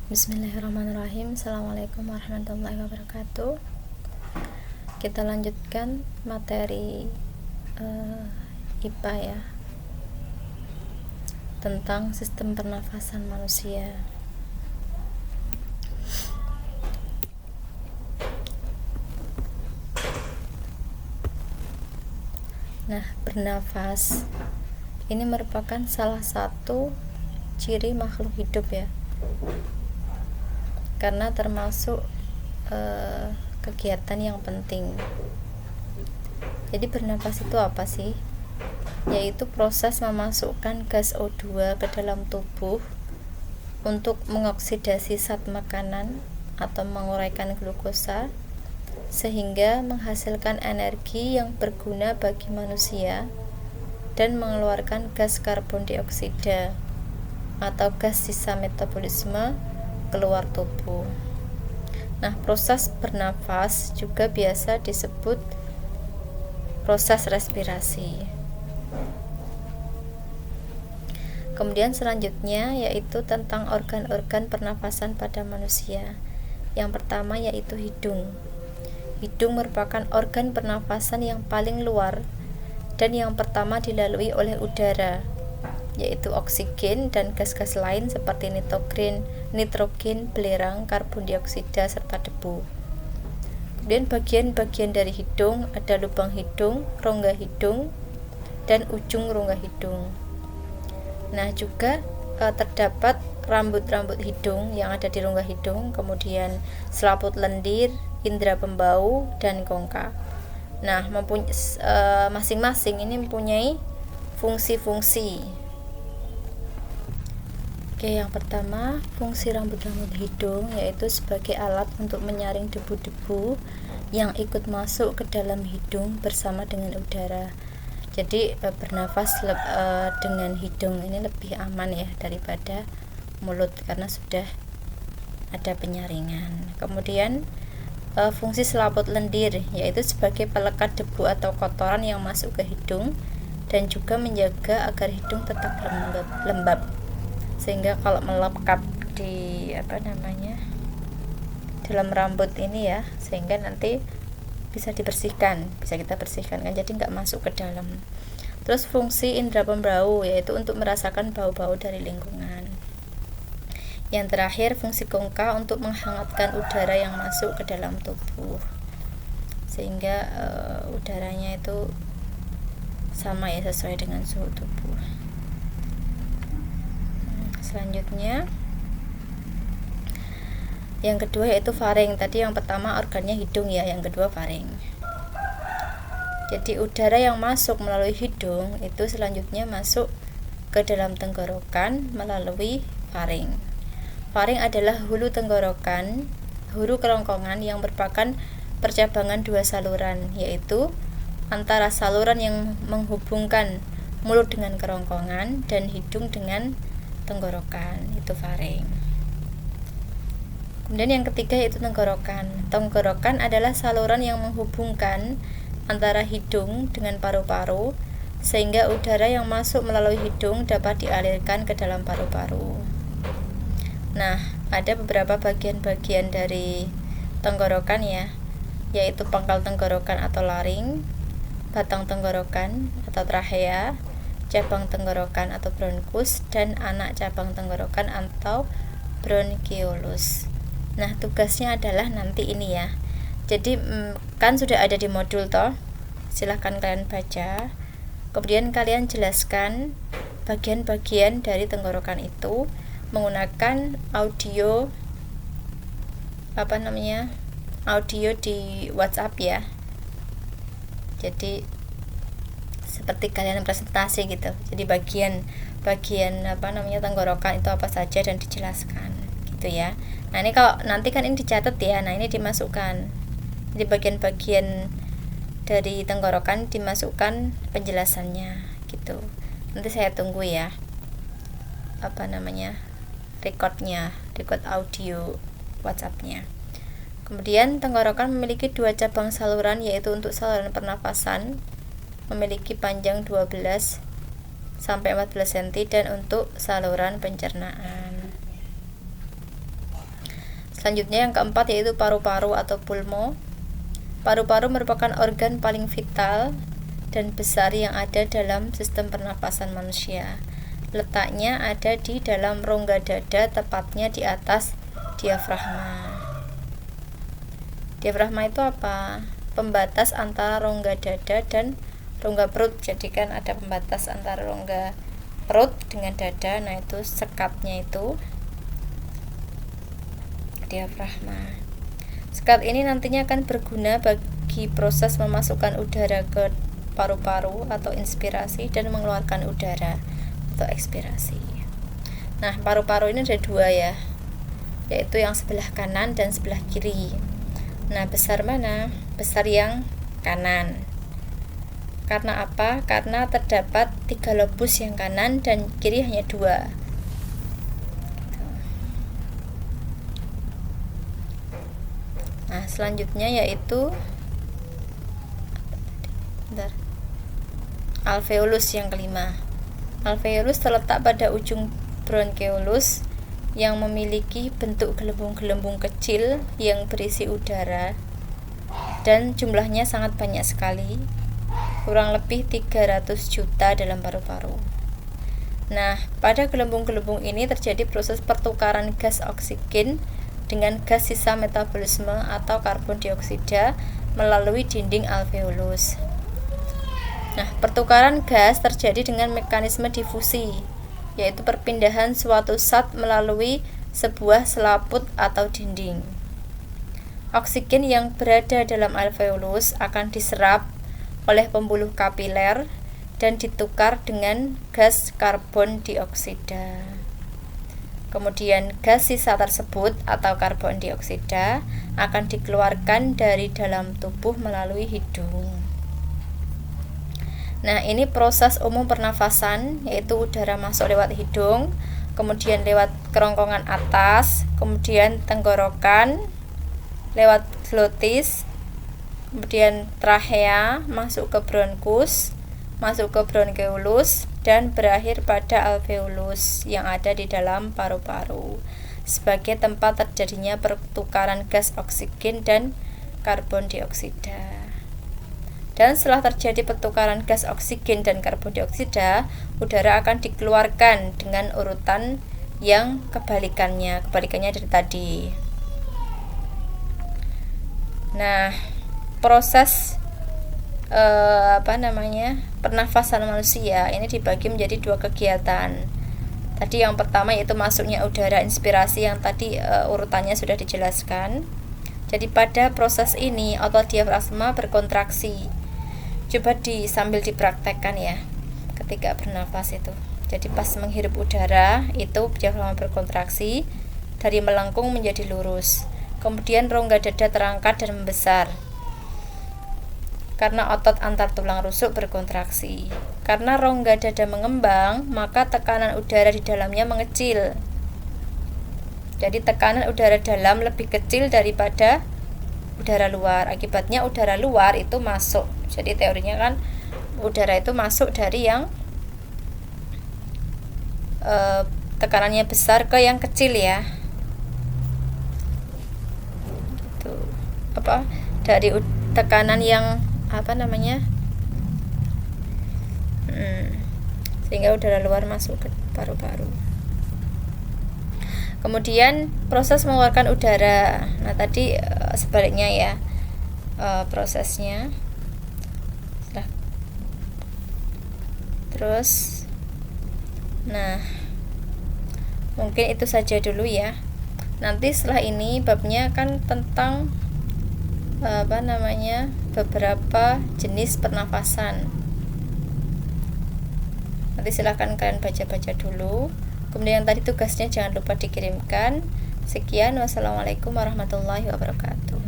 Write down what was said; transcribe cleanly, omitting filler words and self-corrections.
Bismillahirrahmanirrahim. Assalamualaikum warahmatullahi wabarakatuh. Kita lanjutkan materi IPA ya, tentang sistem pernafasan manusia. Nah, bernafas ini merupakan salah satu ciri makhluk hidup ya, karena termasuk kegiatan yang penting. Jadi bernafas itu apa sih? Yaitu proses memasukkan gas O2 ke dalam tubuh untuk mengoksidasi zat makanan atau menguraikan glukosa sehingga menghasilkan energi yang berguna bagi manusia dan mengeluarkan gas karbon dioksida atau gas sisa metabolisme keluar tubuh. Nah, proses bernafas juga biasa disebut proses respirasi. Kemudian selanjutnya yaitu tentang organ-organ pernafasan pada manusia. Yang pertama yaitu hidung. Hidung merupakan organ pernafasan yang paling luar dan yang pertama dilalui oleh udara, yaitu oksigen dan gas-gas lain seperti nitrogen, belerang, karbon dioksida, serta debu. Kemudian bagian-bagian dari hidung ada lubang hidung, rongga hidung, dan ujung rongga hidung. Nah, juga terdapat rambut-rambut hidung yang ada di rongga hidung, kemudian selaput lendir, indera pembau, dan kongka. Nah, masing-masing ini mempunyai fungsi-fungsi. Oke, yang pertama, fungsi rambut-rambut hidung yaitu sebagai alat untuk menyaring debu-debu yang ikut masuk ke dalam hidung bersama dengan udara. Jadi bernafas dengan hidung ini lebih aman ya daripada mulut karena sudah ada penyaringan. Kemudian fungsi selaput lendir yaitu sebagai pelekat debu atau kotoran yang masuk ke hidung dan juga menjaga agar hidung tetap lembab. Sehingga kalau melekat di dalam rambut ini ya, sehingga nanti bisa kita bersihkan kan, jadi nggak masuk ke dalam. Terus fungsi indera pembau yaitu untuk merasakan bau-bau dari lingkungan. Yang terakhir fungsi kongka untuk menghangatkan udara yang masuk ke dalam tubuh sehingga udaranya itu sama ya, sesuai dengan suhu tubuh. Selanjutnya yang kedua yaitu faring. Tadi yang pertama organnya hidung ya, yang kedua faring. Jadi udara yang masuk melalui hidung itu selanjutnya masuk ke dalam tenggorokan melalui faring. Faring adalah hulu tenggorokan, hulu kerongkongan yang merupakan percabangan dua saluran, yaitu antara saluran yang menghubungkan mulut dengan kerongkongan dan hidung dengan tenggorokan, itu faring. Kemudian yang ketiga yaitu tenggorokan. Tenggorokan adalah saluran yang menghubungkan antara hidung dengan paru-paru sehingga udara yang masuk melalui hidung dapat dialirkan ke dalam paru-paru. Nah, ada beberapa bagian-bagian dari tenggorokan ya, yaitu pangkal tenggorokan atau laring, batang tenggorokan atau trachea, cabang tenggorokan atau bronkus, dan anak cabang tenggorokan atau bronkiolus. Nah, tugasnya adalah nanti ini ya. Jadi kan sudah ada di modul toh. Silahkan kalian baca. Kemudian kalian jelaskan bagian-bagian dari tenggorokan itu menggunakan audio audio di WhatsApp ya. Jadi seperti kalian presentasi gitu. Jadi bagian tenggorokan itu apa saja dan dijelaskan gitu ya. Nah, ini kalau nanti kan ini dicatat ya. Nah, ini dimasukkan. Jadi bagian-bagian dari tenggorokan dimasukkan penjelasannya gitu. Nanti saya tunggu ya. Record audio WhatsApp-nya. Kemudian tenggorokan memiliki dua cabang saluran yaitu untuk saluran pernafasan memiliki panjang 12 sampai 14 cm dan untuk saluran pencernaan. Selanjutnya yang keempat yaitu paru-paru atau pulmo. Paru-paru merupakan organ paling vital dan besar yang ada dalam sistem pernapasan manusia. Letaknya ada di dalam rongga dada, tepatnya di atas diafragma. Diafragma itu apa? Pembatas antara rongga dada dan rongga perut. Jadi kan ada pembatas antara rongga perut dengan dada. Nah, itu sekatnya itu diafragma. Sekat ini nantinya akan berguna bagi proses memasukkan udara ke paru-paru atau inspirasi dan mengeluarkan udara atau ekspirasi. Nah, paru-paru ini ada dua ya, yaitu yang sebelah kanan dan sebelah kiri. Nah, besar mana? Besar yang kanan. Karena apa? Karena terdapat 3 lobus yang kanan dan kiri hanya 2. Nah, selanjutnya yaitu alveolus yang kelima. Alveolus terletak pada ujung bronkeolus yang memiliki bentuk gelembung-gelembung kecil yang berisi udara dan jumlahnya sangat banyak sekali, kurang lebih 300 juta dalam paru-paru. Nah, pada gelembung-gelembung ini terjadi proses pertukaran gas oksigen dengan gas sisa metabolisme atau karbon dioksida melalui dinding alveolus. Nah, pertukaran gas terjadi dengan mekanisme difusi, yaitu perpindahan suatu zat melalui sebuah selaput atau dinding. Oksigen yang berada dalam alveolus akan diserap oleh pembuluh kapiler dan ditukar dengan gas karbon dioksida. Kemudian gas sisa tersebut atau karbon dioksida akan dikeluarkan dari dalam tubuh melalui hidung. Nah, ini proses umum pernafasan, yaitu udara masuk lewat hidung, kemudian lewat kerongkongan atas, kemudian tenggorokan, lewat glotis, kemudian trachea, masuk ke bronkus, masuk ke bronkeolus, dan berakhir pada alveolus yang ada di dalam paru-paru sebagai tempat terjadinya pertukaran gas oksigen dan karbon dioksida. Dan setelah terjadi pertukaran gas oksigen dan karbon dioksida, udara akan dikeluarkan dengan urutan yang kebalikannya dari tadi. Nah, proses pernafasan manusia ini dibagi menjadi 2 kegiatan. Tadi yang pertama yaitu masuknya udara inspirasi yang tadi urutannya sudah dijelaskan. Jadi pada proses ini otot diafragma berkontraksi. Coba sambil dipraktekkan ya ketika bernafas itu. Jadi pas menghirup udara itu diafragma berkontraksi dari melengkung menjadi lurus. Kemudian rongga dada terangkat dan membesar karena otot antar tulang rusuk berkontraksi. Karena rongga dada mengembang, maka tekanan udara di dalamnya mengecil. Jadi tekanan udara dalam lebih kecil daripada udara luar. Akibatnya udara luar itu masuk. Jadi teorinya kan udara itu masuk dari yang tekanannya besar ke yang kecil ya. Itu dari tekanan yang sehingga udara luar masuk ke paru-paru. Kemudian proses mengeluarkan udara. Nah, tadi sebaliknya ya prosesnya. Terus mungkin itu saja dulu ya. Nanti setelah ini babnya kan tentang beberapa jenis pernafasan. Nanti silahkan kalian baca-baca dulu. Kemudian tadi tugasnya jangan lupa dikirimkan. Sekian, wassalamualaikum warahmatullahi wabarakatuh.